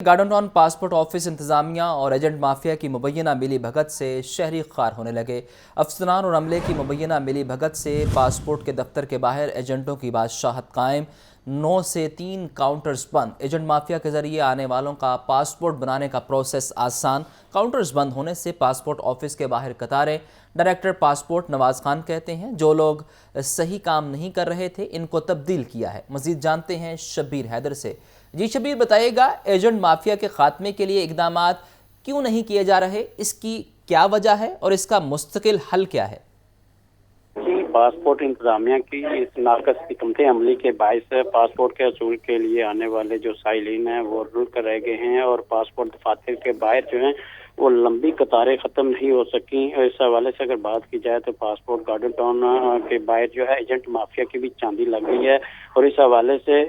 Garden town passport office इंतजामिया और agent mafia की मुबैना मिली भगत से शहरी खार होने लगे। अफसरान और अमले की मुबैना मिली भगत से पासपोर्ट के दफ्तर के बाहर एजेंटों की बादशाहत कायम। 9 से 3 काउंटर्स बंद। एजेंट माफिया के जरिए आने वालों का पासपोर्ट बनाने का प्रोसेस आसान। काउंटर्स बंद होने से पासपोर्ट ऑफिस के बाहर कतारें। डायरेक्टर पासपोर्ट नवाज खान कहते हैं, जो लोग सही काम नहीं कर रहे थे इनको तब्दील किया है। मजीद जानते हैं शब्बीर हैदर से। जी शब्बीर, बताइएगा एजेंट माफिया के खात्मे के लिए इकदामात क्यों नहीं किए जा रहे, इसकी क्या वजह है और इसका मुस्तकिल हल क्या है? जी, पासपोर्ट इंतजामिया की इस नाकस हिकमत अमली के बायस पासपोर्ट के असूल के लिए आने वाले जो साइलिन हैं वो रुक कर रह गए हैं और पासपोर्ट दफातर के बाहर जो हैं वो लंबी कतारें ख़त्म नहीं हो सकी। इस हवाले से अगर बात की जाए तो पासपोर्ट गार्डन टाउन के बाहर जो है एजेंट माफिया की भी चांदी लग गई है। और इस हवाले से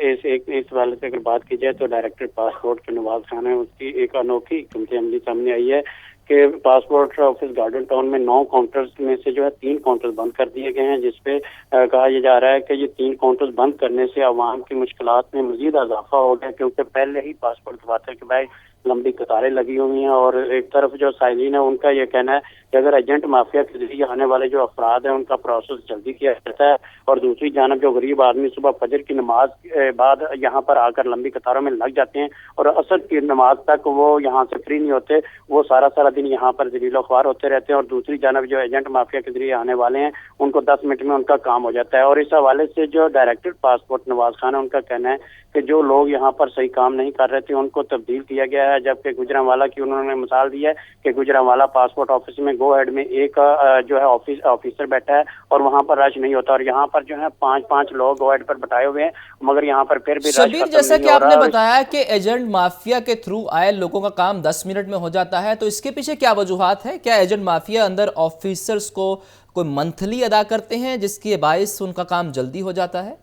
अगर बात की जाए तो डायरेक्टर पासपोर्ट के नवाज खान है, उसकी एक अनोखी हिकमत अमली सामने आई है कि पासपोर्ट ऑफिस गार्डन टाउन में 9 काउंटर्स में से जो है 3 काउंटर्स बंद कर दिए गए हैं, जिसपे कहा यह जा रहा है कि ये 3 काउंटर्स बंद करने से आवाम की मुश्किलात में मजीद इजाफा हो गया, क्योंकि पहले ही पासपोर्ट दफातर के बाहर लंबी कतारें लगी हुई हैं। और एक तरफ जो साइलिन है उनका ये कहना है कि अगर एजेंट माफिया के जरिए आने वाले जो अफराद हैं उनका प्रोसेस जल्दी किया जाता है, और दूसरी जानब जो गरीब आदमी सुबह फजर की नमाज के बाद यहाँ पर आकर लंबी कतारों में लग जाते हैं और असर की नमाज तक वो यहाँ से फ्री नहीं होते, वो सारा दिन यहाँ पर जलीलो ख्वार होते रहते हैं। और दूसरी जानब जो एजेंट माफिया के जरिए आने वाले हैं उनको 10 मिनट में उनका काम हो जाता है। और इस हवाले से जो डायरेक्टर पासपोर्ट नवाज खान है उनका कहना है कि जो लोग यहाँ पर सही काम नहीं कर रहे थे उनको तब्दील किया गया है, जबकि गुजरांवाला की उन्होंने मिसाल दी है कि गुजरांवाला पासपोर्ट ऑफिस में गो हेड में एक जो है ऑफिसर बैठा है और वहाँ पर रश नहीं होता, और यहाँ पर जो है 5-5 लोग गो हेड पर बैठाए हुए हैं, मगर यहाँ पर फिर भी शब्बीर, जैसा कि आपने बताया कि एजेंट माफिया के थ्रू आए लोगों का काम 10 मिनट में हो जाता है, तो इसके पीछे क्या वजूहात है? क्या एजेंट माफिया अंदर ऑफिसर्स को कोई मंथली अदा करते हैं जिसके बायस उनका काम जल्दी हो जाता है?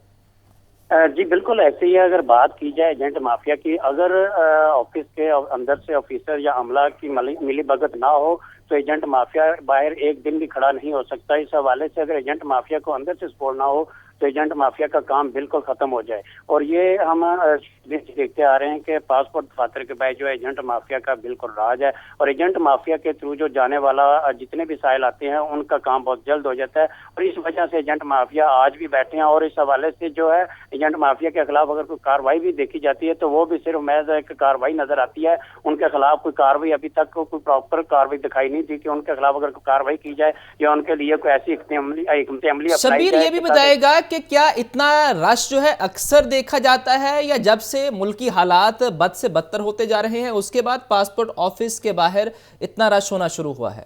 जी बिल्कुल ऐसे ही है। अगर बात की जाए एजेंट माफिया की, अगर ऑफिस के अंदर से ऑफिसर या अमला की मिली भगत ना हो तो एजेंट माफिया बाहर एक दिन भी खड़ा नहीं हो सकता। इस हवाले से अगर एजेंट माफिया को अंदर से सपोर्ट ना हो तो एजेंट माफिया का काम बिल्कुल खत्म हो जाए। और ये हम देखते आ रहे हैं कि पासपोर्ट दफातर के बाहर जो एजेंट माफिया का बिल्कुल राज है, और एजेंट माफिया के थ्रू जो जाने वाला जितने भी साइल आते हैं उनका काम बहुत जल्द हो जाता है, और इस वजह से एजेंट माफिया आज भी बैठे हैं। और इस हवाले से जो है एजेंट माफिया के खिलाफ अगर कोई कार्रवाई भी देखी जाती है तो वो भी सिर्फ महज एक कार्रवाई नजर आती है, उनके खिलाफ कोई कार्रवाई अभी तक कोई प्रॉपर कार्रवाई दिखाई नहीं दी कि उनके खिलाफ अगर कोई कार्रवाई की जाए या उनके लिए कोई ऐसी हिकमत अमली शब्बीर, ये भी बताएगा कि क्या इतना रश जो है अक्सर देखा जाता है, या जब से मुल्की हालात बद से बदतर होते जा रहे हैं उसके बाद पासपोर्ट ऑफिस के बाहर इतना रश होना शुरू हुआ है?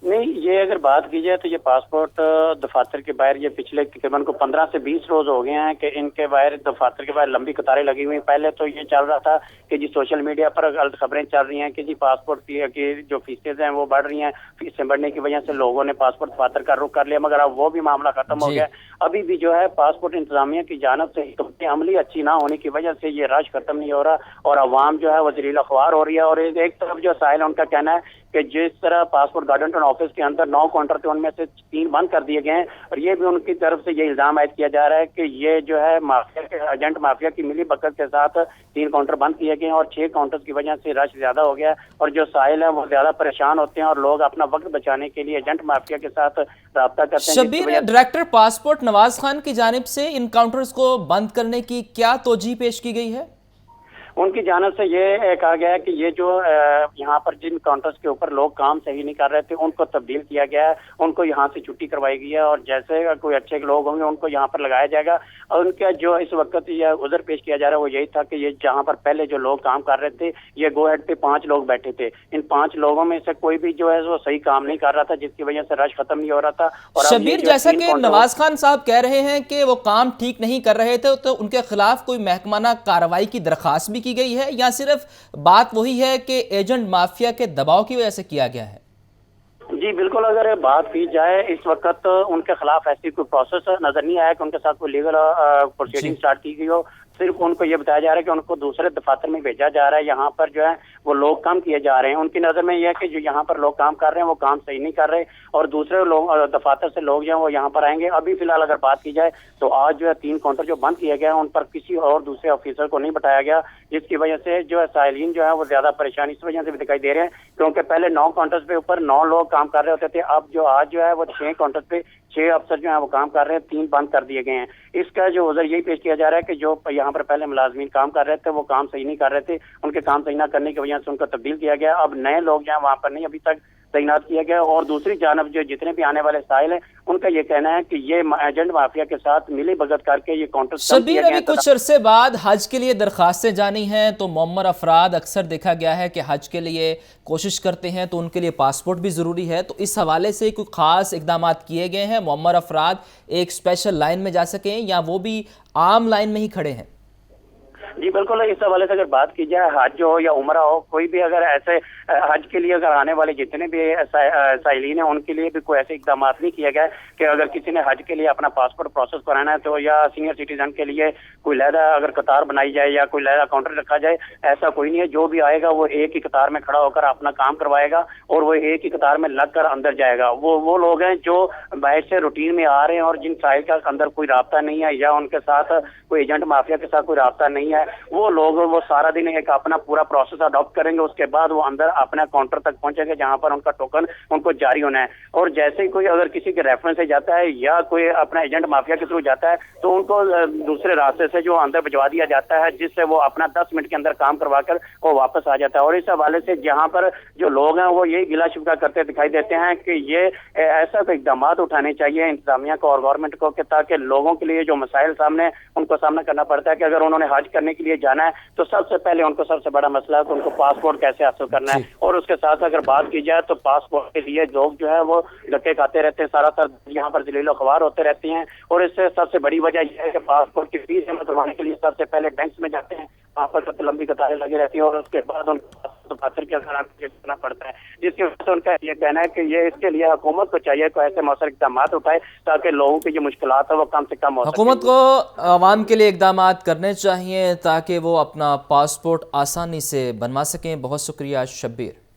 नहीं, ये अगर बात की जाए तो ये पासपोर्ट दफातर के बाहर ये पिछले तकरीबन को 15 से 20 रोज हो गए हैं कि इनके बाहर दफातर के बाहर लंबी कतारें लगी हुई हैं। पहले तो ये चल रहा था कि जी सोशल मीडिया पर गलत खबरें चल रही हैं कि जी पासपोर्ट की जो फीसेज हैं वो बढ़ रही हैं, फीसें बढ़ने की वजह से लोगों ने पासपोर्ट दफातर का रुख कर लिया, मगर अब वो भी मामला खत्म हो गया। अभी भी जो है पासपोर्ट इंतजामिया की जानब से हिकमत अमली अच्छी ना होने की वजह से ये रश खत्म नहीं हो रहा और अवाम जो है वो जलील ख्वार हो रही है। और एक तरफ जो साहिल उनका कहना है कि जिस तरह पासपोर्ट गार्डन टाउन ऑफिस के अंदर 9 काउंटर थे उनमें से 3 बंद कर दिए गए हैं, और ये भी उनकी तरफ से ये इल्जाम आयद किया जा रहा है कि ये जो है माफिया के एजेंट माफिया की मिली भगत के साथ 3 काउंटर बंद किए गए हैं और 6 काउंटर्स की वजह से रश ज्यादा हो गया और जो साहिल है वो ज्यादा परेशान होते हैं और लोग अपना वक्त बचाने के लिए एजेंट माफिया के साथ राब्ता करते हैं। शब्बीर, डायरेक्टर पासपोर्ट नवाज खान की जानिब से इन काउंटर्स को बंद करने की क्या तोजी पेश की गई है? उनकी जानब से ये कहा गया है कि ये जो यहाँ पर जिन काउंटर्स के ऊपर लोग काम सही नहीं कर रहे थे उनको तब्दील किया गया है, उनको यहाँ से छुट्टी करवाई गई है, और जैसे कोई अच्छे लोग होंगे उनको यहाँ पर लगाया जाएगा। और उनका जो इस वक्त ये उधर पेश किया जा रहा है वो यही था कि ये जहाँ पर पहले जो लोग काम कर रहे थे ये गो हेड पे 5 लोग बैठे थे, इन 5 लोगों में से कोई भी जो है वो सही काम नहीं कर रहा था, जिसकी वजह से रश खत्म नहीं हो रहा था। और शब्बीर, जैसा कि नवाज खान साहब कह रहे हैं कि वो काम ठीक नहीं कर रहे थे, तो उनके खिलाफ कोई महकमाना कार्रवाई की दरखास्त भी की गई है, या सिर्फ बात वही है कि एजेंट माफिया के दबाव की वजह से किया गया है? जी बिल्कुल, अगर बात की जाए इस वक्त उनके खिलाफ ऐसी कोई प्रोसेस नजर नहीं आया कि उनके साथ कोई लीगल प्रोसीडिंग स्टार्ट की गई हो। सिर्फ उनको ये बताया जा रहा है कि उनको दूसरे दफातर में भेजा जा रहा है। यहाँ पर जो है वो लोग कम किए जा रहे हैं। उनकी नज़र में यह है कि जो यहाँ पर लोग काम कर रहे हैं वो काम सही नहीं कर रहे और दूसरे लोग दफातर से लोग जो है वो यहाँ पर आएंगे। अभी फिलहाल अगर बात की जाए तो आज जो है 3 काउंटर जो बंद किए गए हैं उन पर किसी और दूसरे ऑफिसर को नहीं बताया गया, जिसकी वजह से जो है साइलिन जो है वो ज्यादा परेशानी इस वजह से भी दिखाई दे रहे हैं क्योंकि पहले 9 काउंटर्स पे ऊपर 9 लोग काम कर रहे होते थे। अब जो आज जो है वो 6 काउंटर पे 6 अफसर जो है वो काम कर रहे हैं, 3 बंद कर दिए गए हैं। इसका जो उज़र यही पेश किया जा रहा है कि जो यहाँ पर पहले मुलाजमीन काम कर रहे थे वो काम सही नहीं कर रहे थे, उनके काम सही ना करने की वजह से उनको तब्दील किया गया। अब नए लोग जो है वहाँ पर नहीं अभी तक तैनात किया गया और दूसरी जानब जो जितने भी आने वाले साइल हैं उनका ये कहना है कि ये एजेंट माफिया के साथ मिली भगत करके ये काउंटर शब्बीर, अभी कुछ अरसे बाद हज के लिए दरखास्तें जानी हैं तो मुअम्मर अफराद अक्सर देखा गया है कि हज के लिए कोशिश करते हैं तो उनके लिए पासपोर्ट भी ज़रूरी है, तो इस हवाले से कोई ख़ास इकदाम किए गए हैं मुअम्मर अफराद एक स्पेशल लाइन में जा सकें या वो भी आम लाइन में ही खड़े हैं? जी बिल्कुल, इस हवाले से अगर बात की जाए हज हो या उम्रा हो, कोई भी अगर ऐसे हज के लिए अगर आने वाले जितने भी साइलिन हैं उनके लिए भी कोई ऐसे इकदाम नहीं किए गए कि अगर किसी ने हज के लिए अपना पासपोर्ट प्रोसेस कराना है तो या सीनियर सिटीजन के लिए कोई लहदा अगर कतार बनाई जाए या कोई लहदा काउंटर रखा जाए, ऐसा कोई नहीं है। जो भी आएगा वो एक ही कतार में खड़ा होकर अपना काम करवाएगा और वो एक ही कतार में लग कर अंदर जाएगा। वो लोग हैं जो बाहर से रूटीन में आ रहे हैं और जिन साइल का अंदर कोई राब्ता नहीं है या उनके साथ कोई एजेंट माफिया के साथ कोई राब्ता नहीं है, वो लोग वो सारा दिन एक अपना पूरा प्रोसेस अडॉप्ट करेंगे। उसके बाद वो अंदर अपने काउंटर तक पहुंचेंगे जहां पर उनका टोकन उनको जारी होना है और जैसे ही कोई अगर किसी के रेफरेंस से जाता है या कोई अपना एजेंट माफिया के थ्रू जाता है तो उनको दूसरे रास्ते से जो अंदर भिजवा दिया जाता है, जिससे वो अपना 10 मिनट के अंदर काम करवा कर वो वापस आ जाता है। और इस हवाले से जहां पर जो लोग हैं वो यही गिला शिकवा करते दिखाई देते हैं कि ये ऐसा कोई इकदाम उठाने चाहिए इंतजामिया को और गवर्नमेंट को कि ताकि लोगों के लिए जो मसाइल सामने उनको सामना करना पड़ता है कि अगर उन्होंने हज करने के लिए जाना है तो सबसे पहले उनको सबसे बड़ा मसला है कि उनको पासपोर्ट कैसे हासिल करना है। और उसके साथ अगर बात की जाए तो पासपोर्ट के लिए लोग जो है वो धक्के खाते रहते हैं, सारा सर यहाँ पर जलीलो ख्वार होते रहते हैं और इससे सबसे बड़ी वजह यह है कि पासपोर्ट की फीस जमा करवाने के लिए सबसे पहले बैंक में जाते हैं, वहाँ पर सबसे लंबी कतारें लगी रहती हैं और उसके बाद उनको दफातर के करना पड़ता है, जिसकी वजह से उनका ये कहना है कि ये इसके लिए हुकूमत को चाहिए कि ऐसे मौसर इकदाम उठाए ताकि लोगों की जो मुश्किलात है वो कम से कम हो सके। हुकूमत को आवाम के लिए इकदाम करने चाहिए ताकि वो अपना पासपोर्ट आसानी से बनवा सकें। बहुत शुक्रिया शब्बीर।